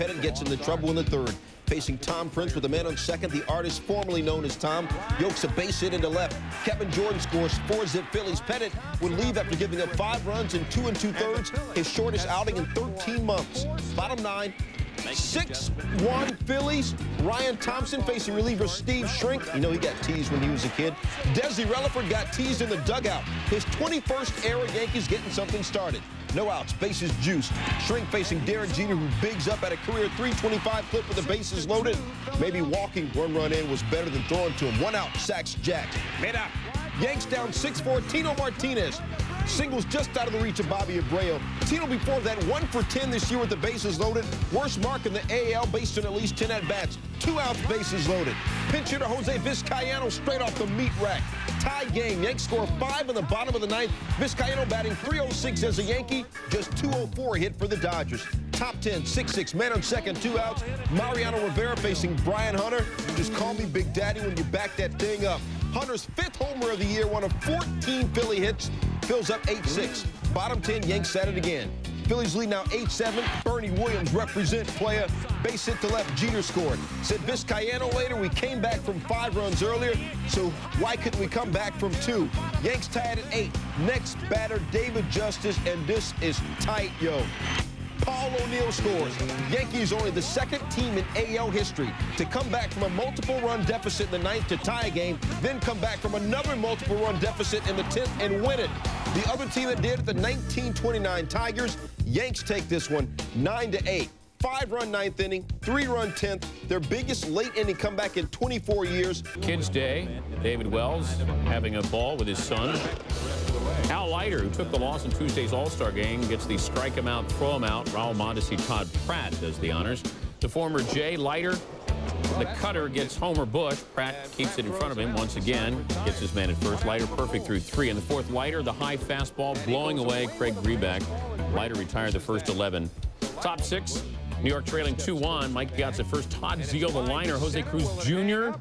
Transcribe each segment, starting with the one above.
Pettit gets into trouble in the third. Facing Tom Prince with a man on second, the artist formerly known as Tom yokes a base hit into left. Kevin Jordan scores 4-zip Phillies. Pettit would leave after giving up 5 runs in 2 2/3, his shortest outing in 13 months. Bottom 9, 6-1 Phillies. Ryan Thompson facing reliever Steve Shrink. You know he got teased when he was a kid. Desi Relaford got teased in the dugout. His 21st era Yankees getting something started. No outs, bases juiced. Shrink facing Derek Jeter, who bigs up at a career 325 clip with the bases loaded. Maybe walking 1 run in was better than throwing to him. 1 out, sacks Jack. Mid up. Yanks down 6-4. Tino Martinez singles just out of the reach of Bobby Abreu. Tino before that 1 for 10 this year with the bases loaded. Worst mark in the AL based on at least 10 at-bats. 2 outs, bases loaded. Pinch hitter Jose Vizcaino straight off the meat rack. Tie game. Yanks score 5 in the bottom of the 9th. Vizcaino batting .306 as a Yankee. Just .204 hit for the Dodgers. Top 10, 6-6, man on second, 2 outs. Mariano Rivera facing Brian Hunter. Just call me Big Daddy when you back that thing up. Hunter's 5th homer of the year, one of 14 Philly hits. Fills up 8-6. Bottom 10, Yanks at it again. Phillies lead now 8-7. Bernie Williams represent player. Base hit to left, Jeter scored. Said Vizcaino later, we came back from 5 runs earlier, so why couldn't we come back from 2? Yanks tied at 8. Next batter, David Justice, and this is tight, yo. Paul O'Neill scores. Yankees only the 2nd team in AL history to come back from a multiple-run deficit in the 9th to tie a game, then come back from another multiple-run deficit in the 10th and win it. The other team that did it, the 1929 Tigers. Yanks take this one 9-8. 5-run 9th inning, 3-run 10th. Their biggest late-inning comeback in 24 years. Kids Day, David Wells having a ball with his son. Al Leiter, who took the loss in Tuesday's All-Star game, gets the strike him out, throw him out. Raul Mondesi, Todd Pratt does the honors. The former Jay Leiter, the cutter, gets Homer Bush. Pratt keeps it in front of him once again. Gets his man at first. Leiter perfect through 3. In the 4th, Leiter, the high fastball, blowing away Craig Grebeck. Leiter retired the first 11. Top 6. New York trailing 2-1. Mike Piazza first. Todd Zeal, the liner. Jose Cruz Jr.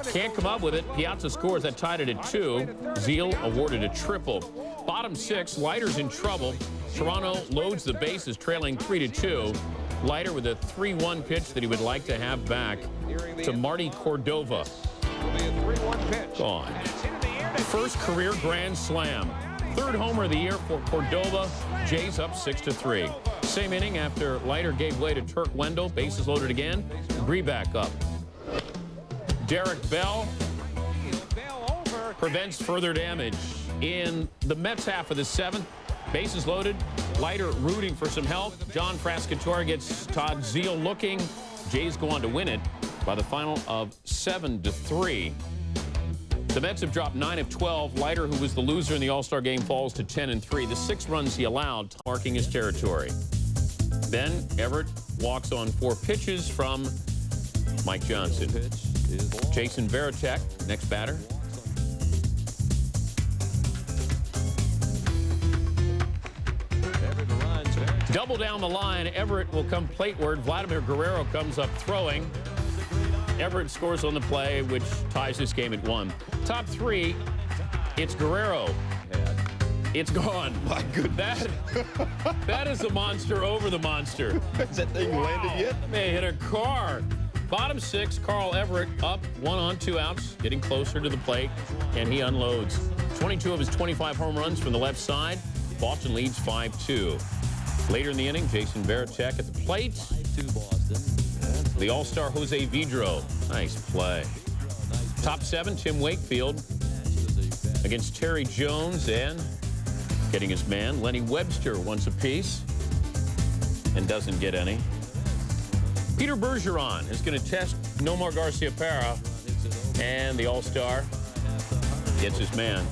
can't come up with it. Piazza scores. That tied it at 2. Zeal awarded a triple. Bottom 6. Leiter's in trouble. Toronto loads the bases, trailing 3-2. Leiter with a 3-1 pitch that he would like to have back to Marty Cordova. Gone. First career grand slam. 3rd homer of the year for Cordova. Jays up 6-3. Same inning after Leiter gave way to Turk Wendell. Bases loaded again. Grebeck up. Derek Bell prevents further damage. In the Mets half of the 7th, bases loaded. Leiter rooting for some help. John Frascatore gets Todd Zeal looking. Jays go on to win it by the final of 7-3. The Mets have dropped 9 of 12. Leiter, who was the loser in the All-Star game, falls to 10-3. The 6 runs he allowed, marking his territory. Then Everett walks on 4 pitches from Mike Johnson. Jason Varitek, next batter. Double down the line. Everett will come plateward. Vladimir Guerrero comes up throwing. Everett scores on the play, which ties this game at 1. Top 3, it's Guerrero. It's gone. My goodness. That is a monster over the monster. Has that thing landed yet? May hit a car. Bottom 6, Carl Everett up 1 on 2 outs, getting closer to the plate, and he unloads. 22 of his 25 home runs from the left side. Boston leads 5-2. Later in the inning, Jason Varitek at the plate. The All-Star Jose Vidro. Nice play. Top 7, Tim Wakefield against Terry Jones, and getting his man, Lenny Webster, once apiece, and doesn't get any. Peter Bergeron is going to test Nomar Garciaparra, and the All-Star gets his man.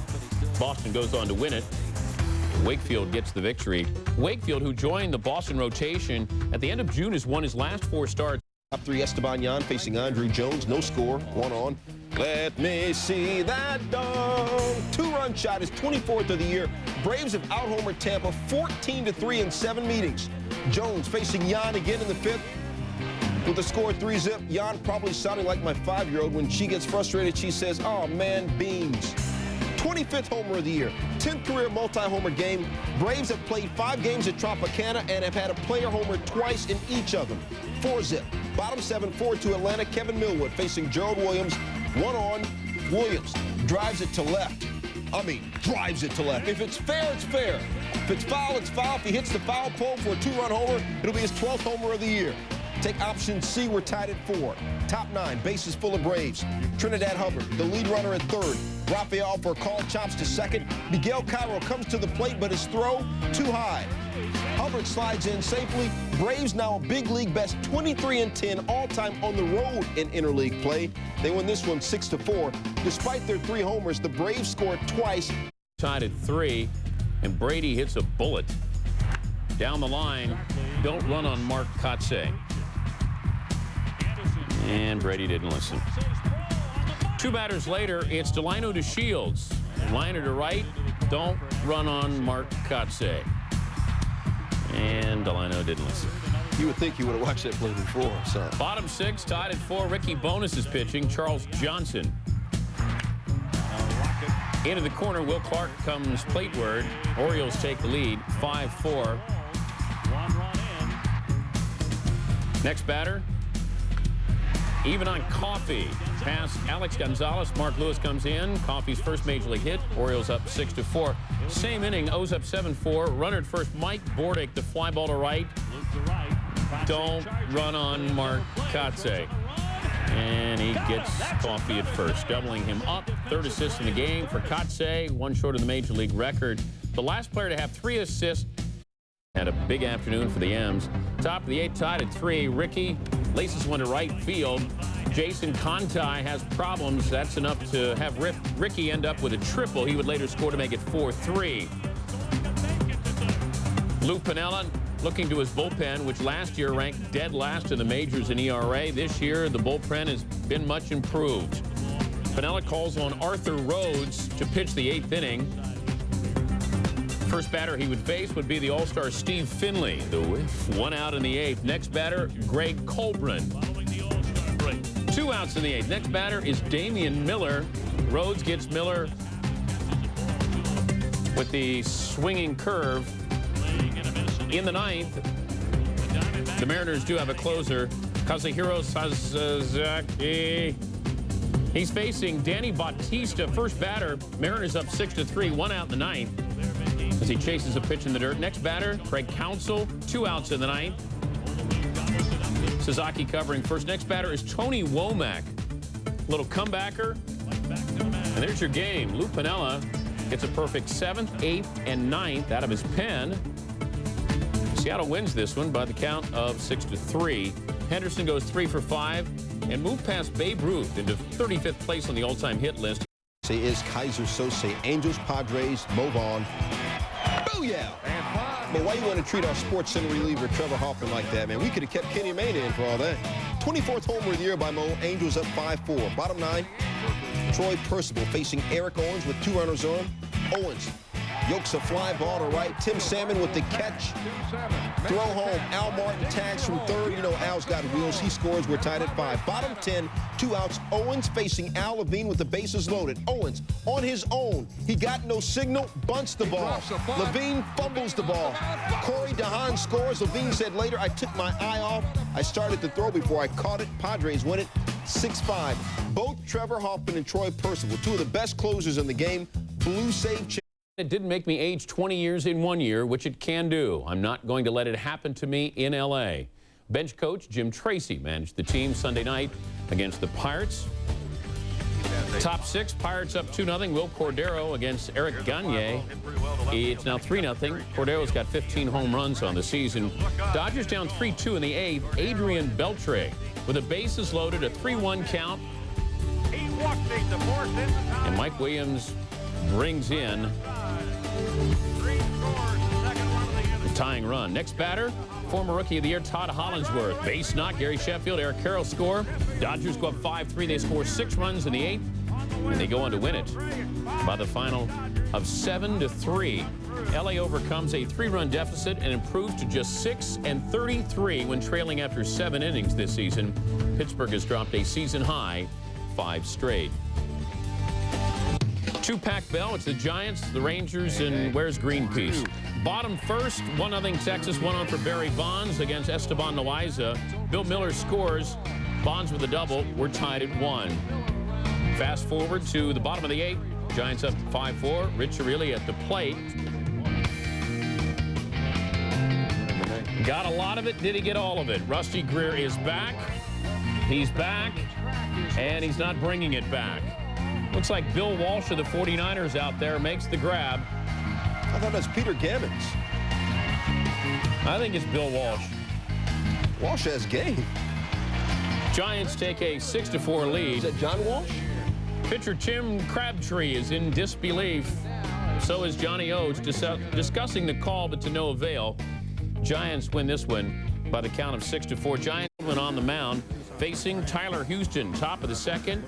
Boston goes on to win it. Wakefield gets the victory. Wakefield, who joined the Boston rotation at the end of June, has won his last 4 starts. Top 3, Esteban Yan facing Andrew Jones. No score, 1 on. Let me see that dog. 2-run shot, his 24th of the year. Braves have out-homered Tampa 14-3 in 7 meetings. Jones facing Yan again in the 5th. With the score 3-zip, Yan probably sounding like my 5-year-old. When she gets frustrated, she says, "Oh man, beans." 25th homer of the year, 10th career multi-homer game. Braves have played 5 games at Tropicana and have had a player homer twice in each of them. 4-zip. Bottom 7, 4-2 Atlanta. Kevin Millwood facing Gerald Williams. 1 on. Williams drives it to left. Drives it to left. If it's fair, it's fair. If it's foul, it's foul. If he hits the foul pole for a 2-run homer, it'll be his 12th homer of the year. Take option C, we're tied at 4. Top 9, bases full of Braves. Trinidad Hubbard, the lead runner at 3rd. Rafael for a call, chops to 2nd. Miguel Cairo comes to the plate, but his throw too high. Hubbard slides in safely. Braves now a big league best 23-10 all-time on the road in interleague play. They win this one 6-4. Despite their 3 homers, the Braves scored twice. Tied at 3, and Brady hits a bullet down the line. Don't run on Mark Kotsay. And Brady didn't listen. 2 batters later, it's Delino to Shields. Liner to right. Don't run on Mark Kotsay. And Delino didn't listen. You would think you would have watched that play before, son. Bottom 6, tied at 4. Ricky Bonus is pitching. Charles Johnson. Into the corner, Will Clark comes plateward. Orioles take the lead, 5-4. Next batter, even on Coffey. Past Alex Gonzalez, Mark Lewis comes in. Coffey's first major league hit. Orioles up 6-4. Same inning, O's up 7-4. Runner at first, Mike Bordick, the fly ball to right. Don't run on Mark Kotsay. And he gets Coffey at first, doubling him up. 3rd assist in the game for Kotsay, 1 short of the major league record. The last player to have 3 assists. Had a big afternoon for the M's. Top of the 8th, tied at 3. Ricky laces one to right field. Jason Conti has problems. That's enough to have Ricky end up with a triple. He would later score to make it 4-3. Lou Piniella looking to his bullpen, which last year ranked dead last in the majors in ERA. This year, the bullpen has been much improved. Piniella calls on Arthur Rhodes to pitch the 8th inning. First batter he would face would be the All-Star Steve Finley. The whiff, 1 out in the 8th. Next batter, Greg Colbrin. 2 outs in the 8th. Next batter is Damian Miller. Rhodes gets Miller with the swinging curve. In the 9th, the Mariners do have a closer, Kazuhiro Sasaki. He's facing Danny Bautista, first batter. Mariners up 6-3, 1 out in the 9th as he chases a pitch in the dirt. Next batter, Craig Counsell, 2 outs in the 9th. Sasaki covering first. Next batter is Tony Womack, little comebacker. And there's your game. Lou Piniella gets a perfect 7th, 8th, and 9th out of his pen. Seattle wins this one by the count of 6-3. Henderson goes 3 for 5 and moved past Babe Ruth into 35th place on the all-time hit list. Is Kaiser Sose, Angels, Padres, move on. Booyah! But why you want to treat our sports center reliever Trevor Hoffman like that, man? We could have kept Kenny Mayne in for all that. 24th homer of the year by Mo. Angels up 5-4. Bottom 9, Troy Percival facing Eric Owens with 2 runners on. Owens yokes a fly ball to right. Tim Salmon with the catch. Throw home. Al Martin tags from 3rd. You know Al's got wheels. He scores. We're tied at 5. Bottom 10, 2 outs. Owens facing Al Levine with the bases loaded. Owens on his own. He got no signal. Bunts the ball. Levine fumbles the ball. Corey DeHaan scores. Levine said later, I took my eye off. I started to throw before I caught it. Padres win it 6-5. Both Trevor Hoffman and Troy Percival, 2 of the best closers in the game. Blue save. It didn't make me age 20 years in 1 year, which it can do. I'm not going to let it happen to me in L.A. Bench coach Jim Tracy managed the team Sunday night against the Pirates. Top 6, Pirates up 2-0. Will Cordero against Eric Gagne. It's now 3-0. Cordero's got 15 home runs on the season. Dodgers down 3-2 in the 8th. Adrian Beltre with the bases loaded, a 3-1 count. And Mike Williams brings in the tying run. Next batter, former Rookie of the Year Todd Hollingsworth. Base knock, Gary Sheffield, Eric Carroll score. Dodgers go up 5-3. They score 6 runs in the 8th, and they go on to win it by the final of 7-3. LA overcomes a 3-run deficit and improves to just 6-33 when trailing after 7 innings this season. Pittsburgh has dropped a season high 5 straight. Two-pack bell. It's the Giants, the Rangers, and where's Greenpeace? Bottom first, 1-0 Texas. One on for Barry Bonds against Esteban Loaiza. Bill Miller scores. Bonds with a double. We're tied at 1. Fast forward to the bottom of the 8th. Giants up 5-4. Rich Aureli at the plate. Got a lot of it. Did he get all of it? Rusty Greer is back. He's back, and he's not bringing it back. Looks like Bill Walsh of the 49ers out there makes the grab. I thought that was Peter Gammons. I think it's Bill Walsh. Walsh has game. Giants take a 6-4 lead. Is that John Walsh? Pitcher Tim Crabtree is in disbelief. So is Johnny Oates, discussing the call, but to no avail. Giants win this one by the count of 6-4. Giants went on the mound, facing Tyler Houston, top of the 2nd.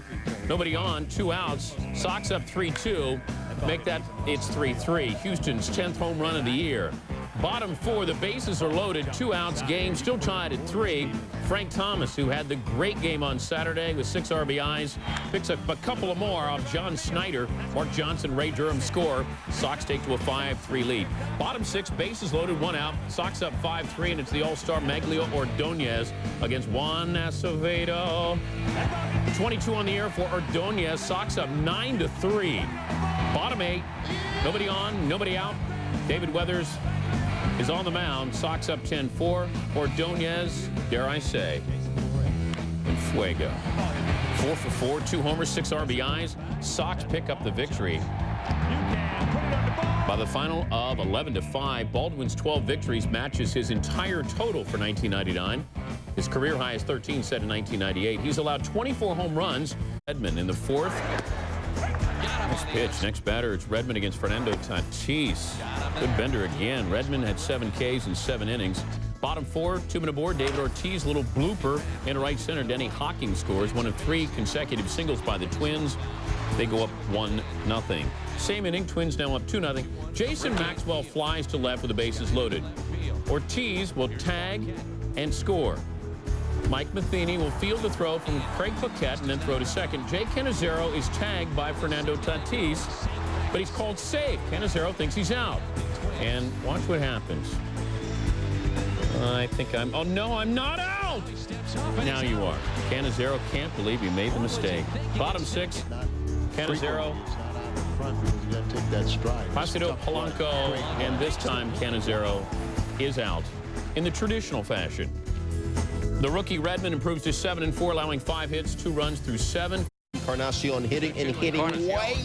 Nobody on, 2 outs. Sox up 3-2. Make that, it's 3-3. Houston's 10th home run of the year. Bottom 4, the bases are loaded, 2 outs, game still tied at 3. Frank Thomas, who had the great game on Saturday with 6 RBIs, picks up a couple of more off John Snyder. Mark Johnson, Ray Durham score. Sox take to a 5-3 lead. Bottom 6, bases loaded, 1 out. Sox up 5-3, and it's the All-Star Maglio Ordonez against Juan Acevedo. 22 on the air for Ordonez. Sox up 9-3. Bottom 8, nobody on, nobody out. David Weathers is on the mound. Sox up 10-4. Ordonez, dare I say, and Fuego. 4 for 4, 2 homers, 6 RBIs. Sox pick up the victory. By the final of 11-5, Baldwin's 12 victories matches his entire total for 1999. His career high is 13 set in 1998. He's allowed 24 home runs. Redmond in the 4th. Nice pitch. Next batter, it's Redmond against Fernando Tatis. Good bender again. Redmond had 7 Ks in 7 innings. Bottom 4, 2-men aboard. David Ortiz, little blooper into right center. Denny Hawking scores. 1 of 3 consecutive singles by the Twins. They go up 1-0. Same inning, Twins now up 2-0. Jason Maxwell flies to left with the bases loaded. Ortiz will tag and score. Mike Matheny will field the throw from Craig Paquette and then throw to second. Jay Canizero is tagged by Fernando Tatis, but he's called safe. Canizero thinks he's out. And watch what happens. I think I'm... Oh, no, I'm not out! Now you are. Canizero can't believe he made the mistake. Bottom 6, Canizero, Placido Polanco, and this time Canizero is out in the traditional fashion. The rookie Redmond improves to 7-4, allowing 5 hits, 2 runs through 7. Encarnacion hitting and hitting way.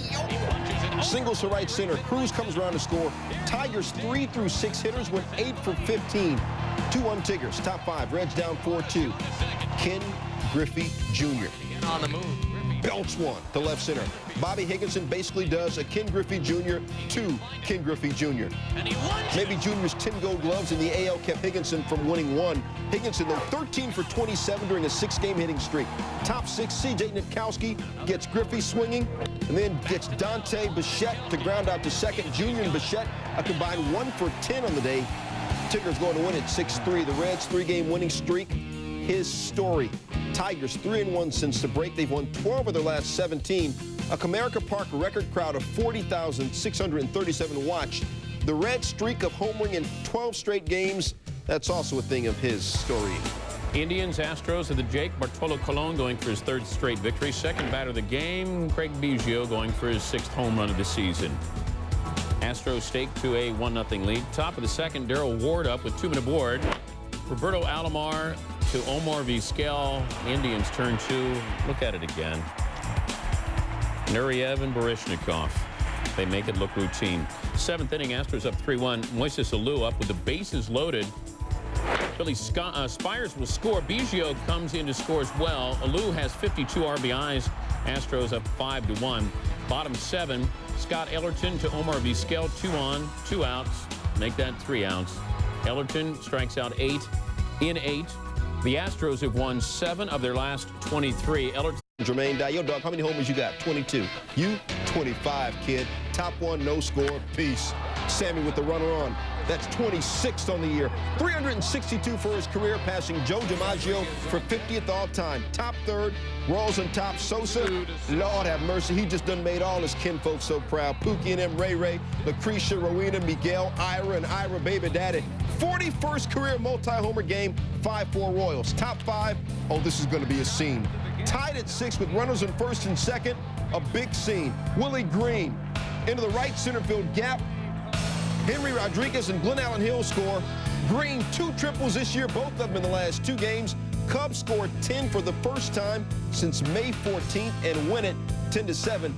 Singles to right center. Cruz comes around to score. Tigers 3 through 6 hitters went 8 for 15. 2-1 Tigers. Top 5. Reds down 4-2. Ken Griffey Jr. On the move. Belts one to left center. Bobby Higginson basically does a Ken Griffey Jr. to Ken Griffey Jr. Maybe Jr.'s 10 gold gloves in the AL kept Higginson from winning 1. Higginson, though, 13 for 27 during a 6-game hitting streak. Top 6, C.J. Nitkowski gets Griffey swinging and then gets Dante Bichette to ground out to second. Jr. and Bichette a combined 1 for 10 on the day. Tigers going to win at 6-3. The Reds' 3-game winning streak, his story. Tigers 3-1 since the break. They've won 12 of their last 17. A Comerica Park record crowd of 40,637 watched. The Reds' streak of homering in 12 straight games, that's also a thing of his story. Indians, Astros of the Jake. Bartolo Colon going for his 3rd straight victory. Second batter of the game, Craig Biggio going for his 6th home run of the season. Astros stake to a 1-0 lead. Top of the 2nd, Darrell Ward up with 2-men aboard. Roberto Alomar to Omar Vizquel. Indians turn 2. Look at it again. Nureyev and Baryshnikov. They make it look routine. 7th inning, Astros up 3-1. Moises Alou up with the bases loaded. Billy Spires will score. Biggio comes in to score as well. Alou has 52 RBIs. Astros up 5-1. Bottom 7, Scott Ellerton to Omar Vizquel. 2 on, 2 outs. Make that 3 outs. Ellerton strikes out 8 in 8. The Astros have won 7 of their last 23. Ellerton. Jermaine Dio, dog, how many homers you got? 22. You, 25, kid. Top 1, no score. Peace. Sammy with the runner on. That's 26th on the year. 362 for his career, passing Joe DiMaggio for 50th all-time. Top third, Royals on top, Sosa. Lord have mercy, he just done made all his kinfolk so proud. Pookie and them, Ray Ray, Lucretia, Rowena, Miguel, Ira, and Ira Baby Daddy. 41st career multi-homer game, 5-4 Royals. Top five, oh, this is going to be a scene. Tied at 6 with runners on first and second, a big scene. Willie Green into the right center field gap. Henry Rodriguez and Glenn Allen Hill score. Green, 2 triples this year, both of them in the last 2 games. Cubs scored 10 for the first time since May 14th and win it 10-7.